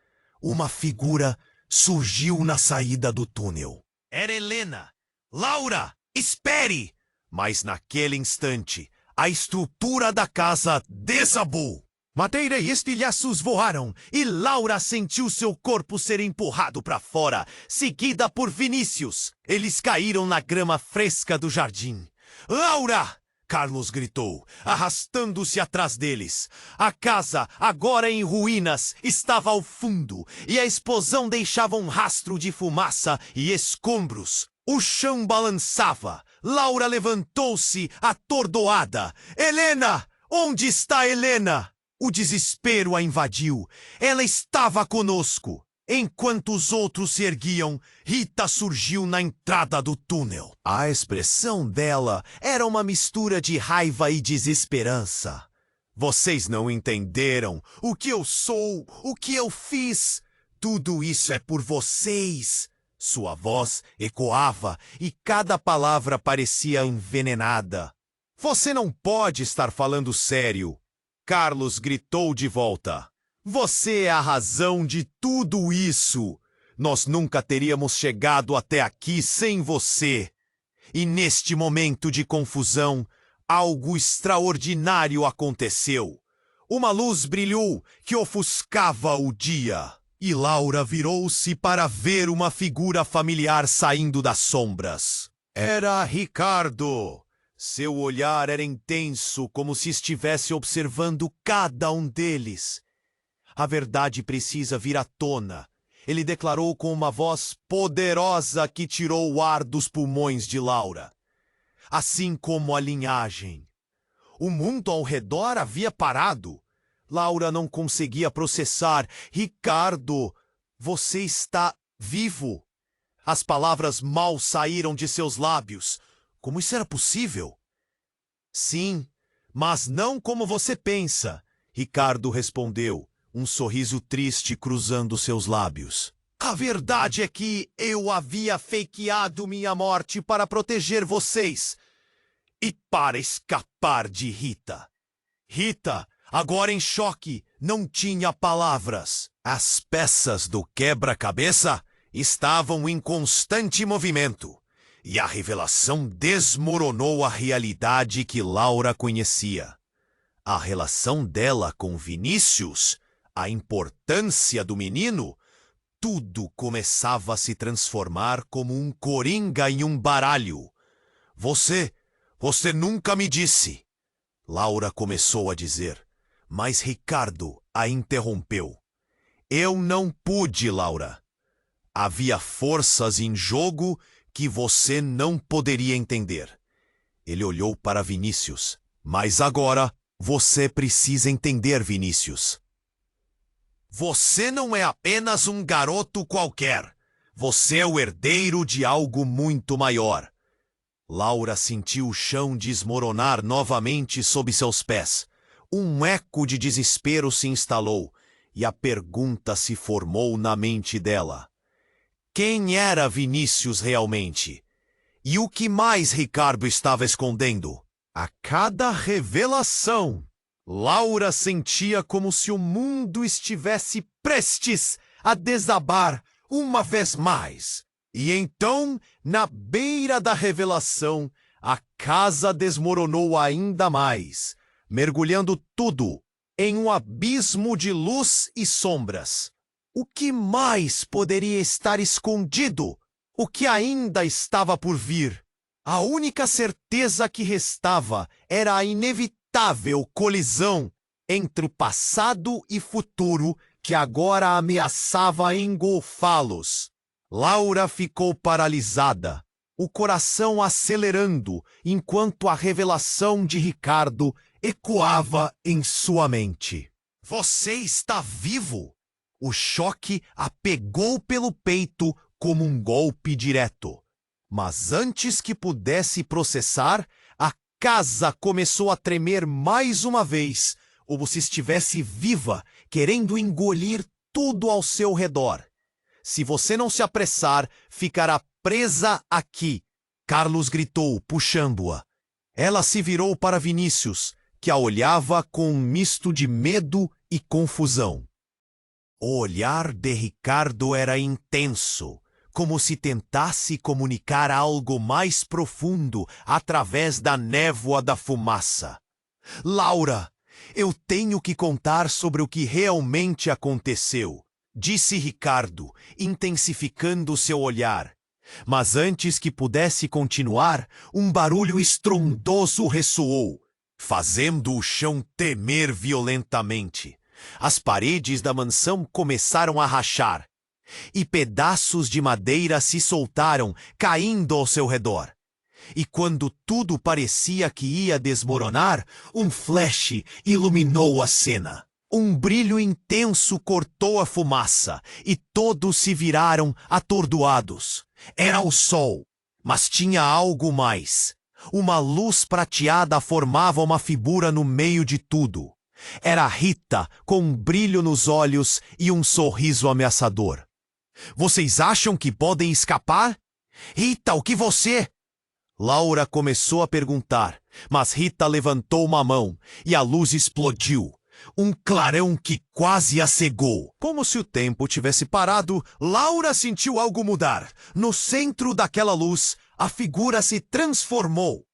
uma figura surgiu na saída do túnel. Era Helena. Laura, espere! Mas naquele instante, a estrutura da casa desabou. Madeira e estilhaços voaram e Laura sentiu seu corpo ser empurrado para fora, seguida por Vinícius. Eles caíram na grama fresca do jardim. Laura! Carlos gritou, arrastando-se atrás deles. A casa, agora em ruínas, estava ao fundo e a explosão deixava um rastro de fumaça e escombros. O chão balançava. Laura levantou-se, atordoada. Helena! Onde está Helena? O desespero a invadiu. Ela estava conosco. Enquanto os outros se erguiam, Rita surgiu na entrada do túnel. A expressão dela era uma mistura de raiva e desesperança. Vocês não entenderam o que eu sou, o que eu fiz. Tudo isso é por vocês. Sua voz ecoava e cada palavra parecia envenenada. Você não pode estar falando sério. Carlos gritou de volta. Você é a razão de tudo isso. Nós nunca teríamos chegado até aqui sem você. E neste momento de confusão, algo extraordinário aconteceu. Uma luz brilhou que ofuscava o dia. E Laura virou-se para ver uma figura familiar saindo das sombras. Era Ricardo. Seu olhar era intenso, como se estivesse observando cada um deles. A verdade precisa vir à tona, ele declarou com uma voz poderosa que tirou o ar dos pulmões de Laura. Assim como a linhagem. O mundo ao redor havia parado. Laura não conseguia processar. Ricardo, você está vivo. As palavras mal saíram de seus lábios. Como isso era possível? Sim, mas não como você pensa, Ricardo respondeu, um sorriso triste cruzando seus lábios. A verdade é que eu havia fakeado minha morte para proteger vocês. e para escapar de Rita. Rita, agora em choque, não tinha palavras. As peças do quebra-cabeça estavam em constante movimento, e a revelação desmoronou a realidade que Laura conhecia. A relação dela com Vinícius, a importância do menino, tudo começava a se transformar como um coringa em um baralho. Você nunca me disse. Laura começou a dizer, mas Ricardo a interrompeu. Eu não pude, Laura. Havia forças em jogo que você não poderia entender. Ele olhou para Vinícius. Mas agora você precisa entender, Vinícius. Você não é apenas um garoto qualquer. Você é o herdeiro de algo muito maior. Laura sentiu o chão desmoronar novamente sob seus pés. Um eco de desespero se instalou e a pergunta se formou na mente dela. Quem era Vinícius realmente? E o que mais Ricardo estava escondendo? A cada revelação, Laura sentia como se o mundo estivesse prestes a desabar uma vez mais. E então, na beira da revelação, a casa desmoronou ainda mais, mergulhando tudo em um abismo de luz e sombras. O que mais poderia estar escondido? O que ainda estava por vir? A única certeza que restava era a inevitável colisão entre o passado e futuro que agora ameaçava engolfá-los. Laura ficou paralisada, o coração acelerando enquanto a revelação de Ricardo ecoava em sua mente. Você está vivo! O choque a pegou pelo peito como um golpe direto. Mas antes que pudesse processar, a casa começou a tremer mais uma vez, como se estivesse viva, querendo engolir tudo ao seu redor. Se você não se apressar, ficará presa aqui, Carlos gritou, puxando-a. Ela se virou para Vinícius, que a olhava com um misto de medo e confusão. O olhar de Ricardo era intenso, como se tentasse comunicar algo mais profundo através da névoa da fumaça. Laura, eu tenho que contar sobre o que realmente aconteceu, disse Ricardo, intensificando seu olhar. Mas antes que pudesse continuar, um barulho estrondoso ressoou, fazendo o chão tremer violentamente. As paredes da mansão começaram a rachar, e pedaços de madeira se soltaram, caindo ao seu redor. E quando tudo parecia que ia desmoronar, um flash iluminou a cena. Um brilho intenso cortou a fumaça, e todos se viraram atordoados. Era o sol, mas tinha algo mais. Uma luz prateada formava uma figura no meio de tudo. Era Rita, com um brilho nos olhos e um sorriso ameaçador. Vocês acham que podem escapar? Rita, o que você... Laura começou a perguntar, mas Rita levantou uma mão e a luz explodiu. Um clarão que quase a cegou. Como se o tempo tivesse parado, Laura sentiu algo mudar. No centro daquela luz, a figura se transformou.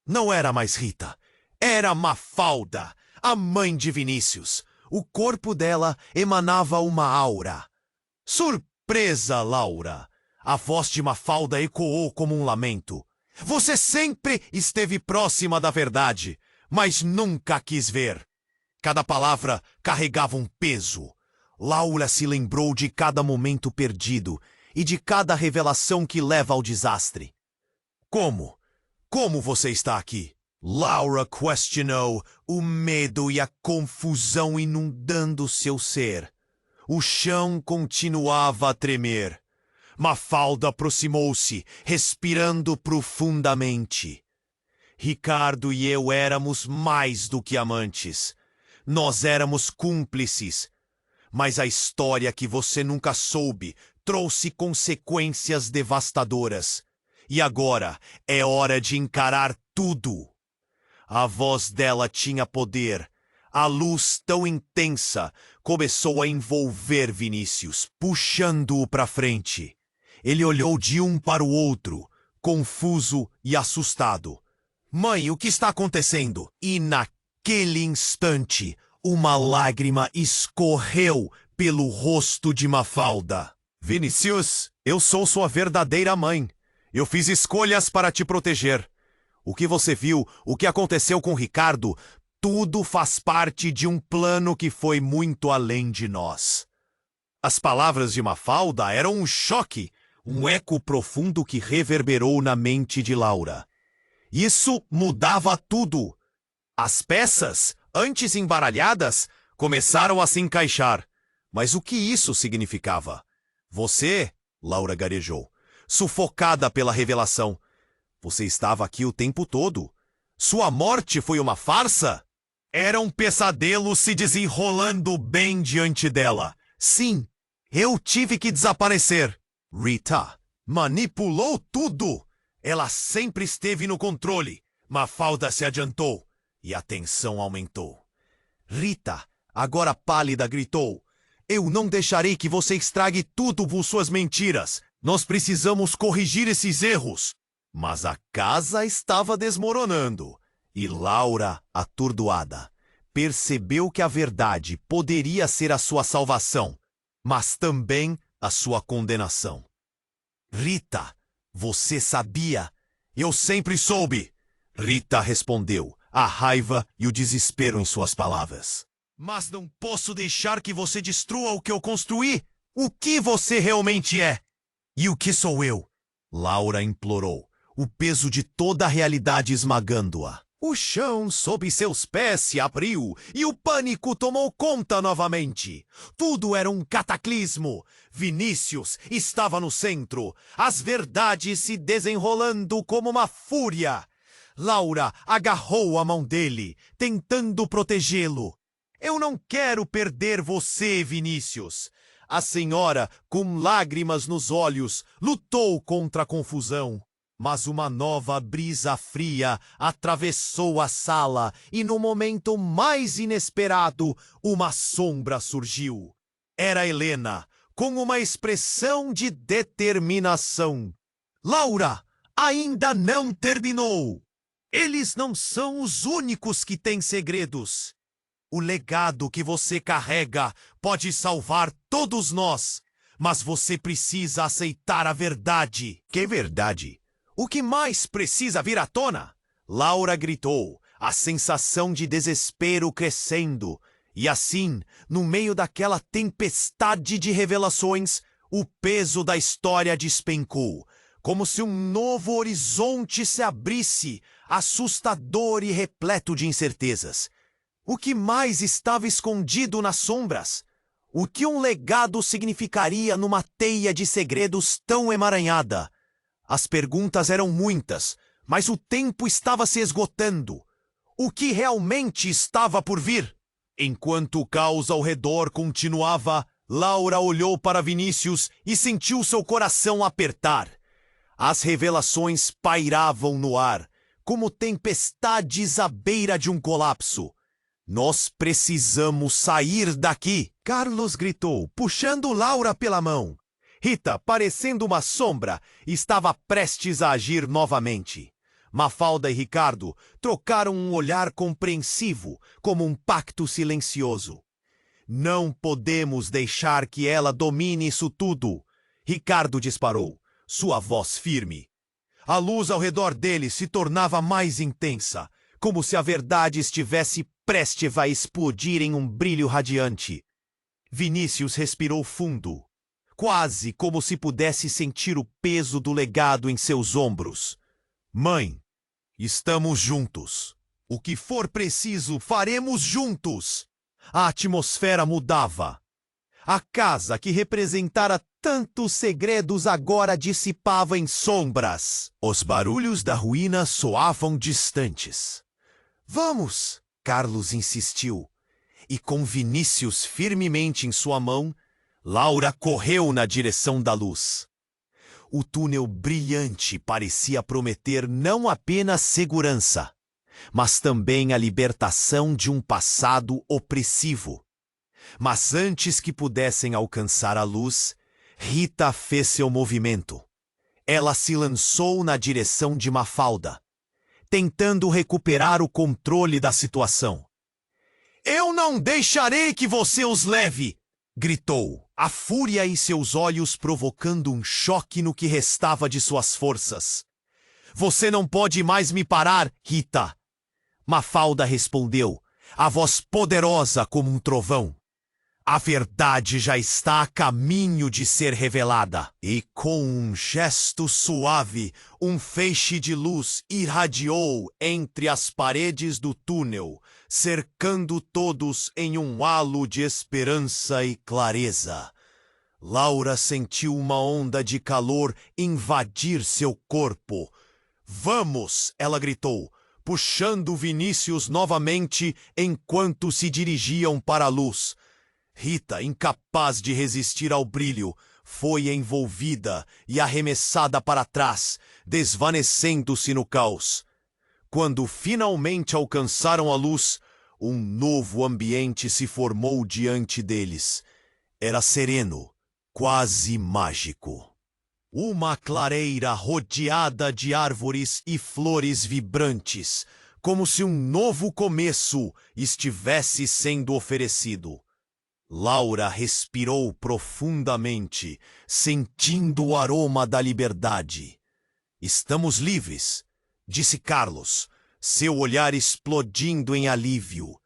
Não era mais Rita. Era Mafalda, a mãe de Vinícius. O corpo dela emanava uma aura. Surpresa, Laura! A voz de Mafalda ecoou como um lamento. Você sempre esteve próxima da verdade, mas nunca quis ver. Cada palavra carregava um peso. Laura se lembrou de cada momento perdido e de cada revelação que leva ao desastre. Como? Como você está aqui? Laura questionou, o medo e a confusão inundando seu ser. O chão continuava a tremer. Mafalda aproximou-se, respirando profundamente. Ricardo e eu éramos mais do que amantes. Nós éramos cúmplices. Mas a história que você nunca soube trouxe consequências devastadoras. E agora é hora de encarar tudo. A voz dela tinha poder. A luz tão intensa começou a envolver Vinícius, puxando-o para frente. Ele olhou de um para o outro, confuso e assustado. Mãe, o que está acontecendo? E naquele instante, uma lágrima escorreu pelo rosto de Mafalda. Vinícius, eu sou sua verdadeira mãe. Eu fiz escolhas para te proteger. O que você viu, o que aconteceu com Ricardo, tudo faz parte de um plano que foi muito além de nós. As palavras de Mafalda eram um choque, um eco profundo que reverberou na mente de Laura. Isso mudava tudo. As peças, antes embaralhadas, começaram a se encaixar. Mas o que isso significava? Você, Laura garejou, sufocada pela revelação. Você estava aqui o tempo todo. Sua morte foi uma farsa? Era um pesadelo se desenrolando bem diante dela. Sim, eu tive que desaparecer. Rita manipulou tudo. Ela sempre esteve no controle. Mafalda se adiantou e a tensão aumentou. Rita, agora pálida, gritou. Eu não deixarei que você estrague tudo por suas mentiras. Nós precisamos corrigir esses erros. Mas a casa estava desmoronando. E Laura, atordoada, percebeu que a verdade poderia ser a sua salvação, mas também a sua condenação. Rita, você sabia? Eu sempre soube. Rita respondeu, a raiva e o desespero em suas palavras. Mas não posso deixar que você destrua o que eu construí. O que você realmente é? E o que sou eu? Laura implorou, o peso de toda a realidade esmagando-a. O chão sob seus pés se abriu e o pânico tomou conta novamente. Tudo era um cataclismo. Vinícius estava no centro, as verdades se desenrolando como uma fúria. Laura agarrou a mão dele, tentando protegê-lo. Eu não quero perder você, Vinícius. A senhora, com lágrimas nos olhos, lutou contra a confusão. Mas uma nova brisa fria atravessou a sala e, no momento mais inesperado, uma sombra surgiu. Era Helena, com uma expressão de determinação. Laura, ainda não terminou! Eles não são os únicos que têm segredos. O legado que você carrega pode salvar todos nós, mas você precisa aceitar a verdade. Que verdade? O que mais precisa vir à tona? Laura gritou, a sensação de desespero crescendo. E assim, no meio daquela tempestade de revelações, o peso da história despencou, como se um novo horizonte se abrisse, assustador e repleto de incertezas. O que mais estava escondido nas sombras? O que um legado significaria numa teia de segredos tão emaranhada? As perguntas eram muitas, mas o tempo estava se esgotando. O que realmente estava por vir? Enquanto o caos ao redor continuava, Laura olhou para Vinícius e sentiu seu coração apertar. As revelações pairavam no ar, como tempestades à beira de um colapso. Nós precisamos sair daqui, Carlos gritou, puxando Laura pela mão. Rita, parecendo uma sombra, estava prestes a agir novamente. Mafalda e Ricardo trocaram um olhar compreensivo, como um pacto silencioso. Não podemos deixar que ela domine isso tudo. Ricardo disparou, sua voz firme. A luz ao redor dele se tornava mais intensa, como se a verdade estivesse prestes a explodir em um brilho radiante. Vinícius respirou fundo, quase como se pudesse sentir o peso do legado em seus ombros. Mãe, estamos juntos. O que for preciso, faremos juntos. A atmosfera mudava. A casa que representara tantos segredos agora dissipava em sombras. Os barulhos da ruína soavam distantes. Vamos, Carlos insistiu. E com Vinícius firmemente em sua mão, Laura correu na direção da luz. O túnel brilhante parecia prometer não apenas segurança, mas também a libertação de um passado opressivo. Mas antes que pudessem alcançar a luz, Rita fez seu movimento. Ela se lançou na direção de Mafalda, tentando recuperar o controle da situação. "Eu não deixarei que você os leve!" gritou, a fúria em seus olhos provocando um choque no que restava de suas forças. "Você não pode mais me parar, Rita!" Mafalda respondeu, a voz poderosa como um trovão. "A verdade já está a caminho de ser revelada." E com um gesto suave, um feixe de luz irradiou entre as paredes do túnel, cercando todos em um halo de esperança e clareza. Laura sentiu uma onda de calor invadir seu corpo. "Vamos!" ela gritou, puxando Vinícius novamente enquanto se dirigiam para a luz. Rita, incapaz de resistir ao brilho, foi envolvida e arremessada para trás, desvanecendo-se no caos. Quando finalmente alcançaram a luz, um novo ambiente se formou diante deles. Era sereno, quase mágico. Uma clareira rodeada de árvores e flores vibrantes, como se um novo começo estivesse sendo oferecido. Laura respirou profundamente, sentindo o aroma da liberdade. "Estamos livres", disse Carlos, seu olhar explodindo em alívio.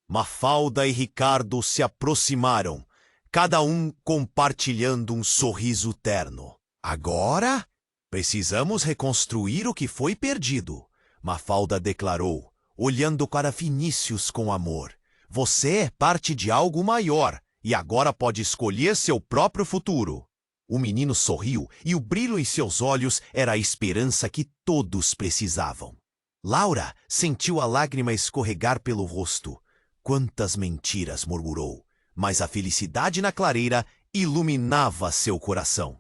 Mafalda e Ricardo se aproximaram, cada um compartilhando um sorriso terno. "Agora, precisamos reconstruir o que foi perdido", Mafalda declarou, olhando para Vinícius com amor. "Você é parte de algo maior e agora pode escolher seu próprio futuro." O menino sorriu e o brilho em seus olhos era a esperança que todos precisavam. Laura sentiu a lágrima escorregar pelo rosto. "Quantas mentiras!" murmurou, mas a felicidade na clareira iluminava seu coração.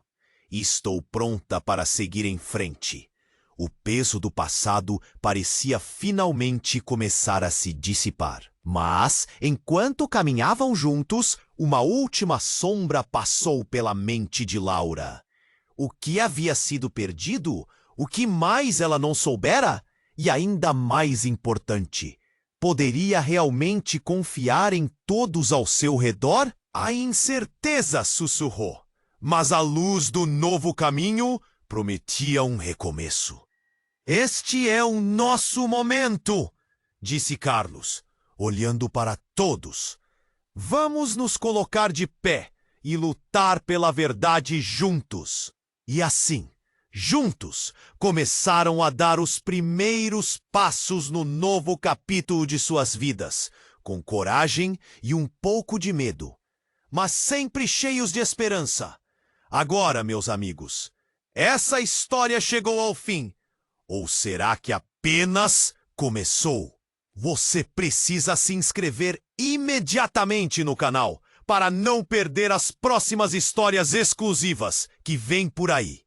"Estou pronta para seguir em frente." O peso do passado parecia finalmente começar a se dissipar. Mas, enquanto caminhavam juntos, uma última sombra passou pela mente de Laura. O que havia sido perdido? O que mais ela não soubera? E ainda mais importante, poderia realmente confiar em todos ao seu redor? A incerteza sussurrou, mas a luz do novo caminho prometia um recomeço. "Este é o nosso momento", disse Carlos, olhando para todos. "Vamos nos colocar de pé e lutar pela verdade juntos." E assim, juntos, começaram a dar os primeiros passos no novo capítulo de suas vidas, com coragem e um pouco de medo, mas sempre cheios de esperança. Agora, meus amigos, essa história chegou ao fim. Ou será que apenas começou? Você precisa se inscrever imediatamente no canal para não perder as próximas histórias exclusivas que vêm por aí.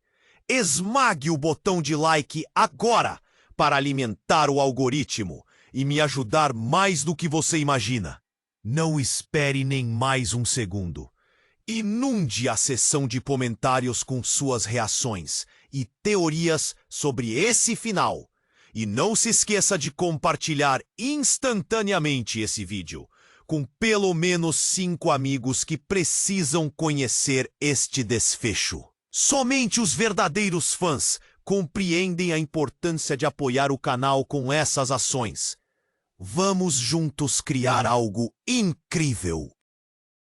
Esmague o botão de like agora para alimentar o algoritmo e me ajudar mais do que você imagina. Não espere nem mais um segundo. Inunde a seção de comentários com suas reações e teorias sobre esse final. E não se esqueça de compartilhar instantaneamente esse vídeo com pelo menos 5 amigos que precisam conhecer este desfecho. Somente os verdadeiros fãs compreendem a importância de apoiar o canal com essas ações. Vamos juntos criar algo incrível.